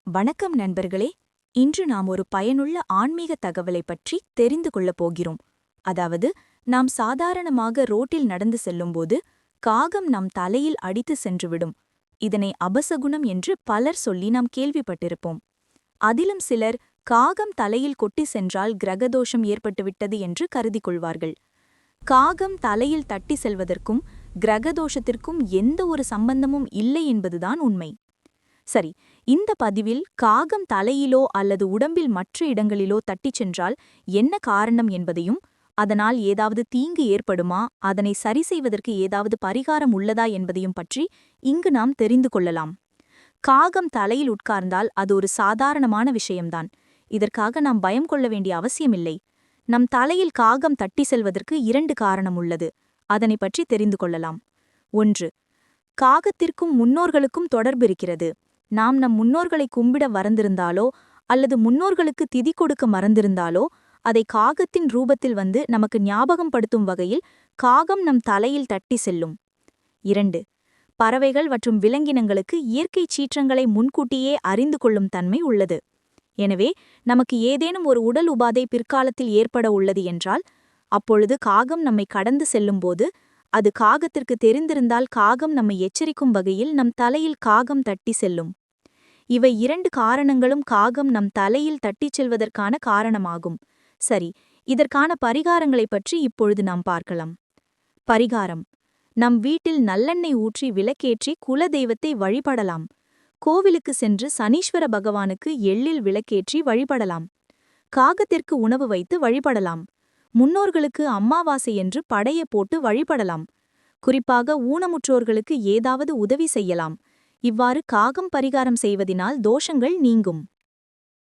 வணக்கம் நண்பர்களே. இன்று நாம் ஒரு பயனுள்ள ஆன்மீக தகவலை பற்றி தெரிந்து கொள்ளப் போகிறோம். அதாவது, நாம் சாதாரணமாக ரோட்டில் நடந்து செல்லும்போது காகம் நம் தலையில் அடித்து சென்றுவிடும். இதனை அபசகுணம் என்று பலர் சொல்லி நாம் கேள்விப்பட்டிருப்போம். அதிலும் சிலர் காகம் தலையில் கொட்டி சென்றால் கிரகதோஷம் ஏற்பட்டுவிட்டது என்று கருதி கொள்வார்கள். காகம் தலையில் தட்டி செல்வதற்கும் கிரகதோஷத்திற்கும் எந்த ஒரு சம்பந்தமும் இல்லை என்பதுதான் உண்மை. சரி, இந்த பதிவில் காகம் தலையிலோ அல்லது உடம்பில் மற்ற இடங்களிலோ தட்டிச் சென்றால் என்ன காரணம் என்பதையும், அதனால் ஏதாவது தீங்கு ஏற்படுமா, அதனை சரி செய்வதற்கு ஏதாவது பரிகாரம் உள்ளதா என்பதையும் பற்றி இங்கு நாம் தெரிந்து கொள்ளலாம். காகம் தலையில் உட்கார்ந்தால் அது ஒரு சாதாரணமான விஷயம்தான். இதற்காக நாம் பயம் கொள்ள வேண்டிய அவசியமில்லை. நம் தலையில் காகம் தட்டி செல்வதற்கு 2 காரணம் உள்ளது. அதனை பற்றி தெரிந்து கொள்ளலாம். 1. காகத்திற்கும் முன்னோர்களுக்கும் தொடர்பு இருக்கிறது. நாம் நம் முன்னோர்களை கும்பிட மறந்திருந்தாலோ அல்லது முன்னோர்களுக்கு திதி கொடுக்க மறந்திருந்தாலோ அதை காகத்தின் ரூபத்தில் வந்து நமக்கு ஞாபகம் படுத்தும் வகையில் காகம் நம் தலையில் தட்டி செல்லும். 2. பறவைகள் மற்றும் விலங்கினங்களுக்கு இயற்கை சீற்றங்களை முன்கூட்டியே அறிந்து கொள்ளும் தன்மை உள்ளது. எனவே நமக்கு ஏதேனும் ஒரு உடல் உபாதை பிற்காலத்தில் ஏற்பட உள்ளது என்றால், அப்பொழுது காகம் நம்மை கடந்து செல்லும்போது அது காகத்திற்கு தெரிந்திருந்தால் காகம் நம்மை எச்சரிக்கும் வகையில் நம் தலையில் காகம் தட்டி செல்லும். இவை 2 காரணங்களும் காகம் நம் தலையில் தட்டிச் செல்வதற்கான காரணமாகும். சரி, இதற்கான பரிகாரங்களைப் பற்றி இப்பொழுது நாம் பார்க்கலாம். பரிகாரம்: நம் வீட்டில் நல்லெண்ணெய் ஊற்றி விளக்கேற்றி குலதெய்வத்தை வழிபடலாம். கோவிலுக்கு சென்று சனீஸ்வர பகவானுக்கு எள்ளில் விளக்கேற்றி வழிபடலாம். காகத்திற்கு உணவு வைத்து வழிபடலாம். முன்னோர்களுக்கு அம்மாவாசை என்று படைய போட்டு வழிபடலாம். குறிப்பாக ஊனமுற்றோர்களுக்கு ஏதாவது உதவி செய்யலாம். இவ்வாறு காகம் பரிகாரம் செய்வதினால் தோஷங்கள் நீங்கும்.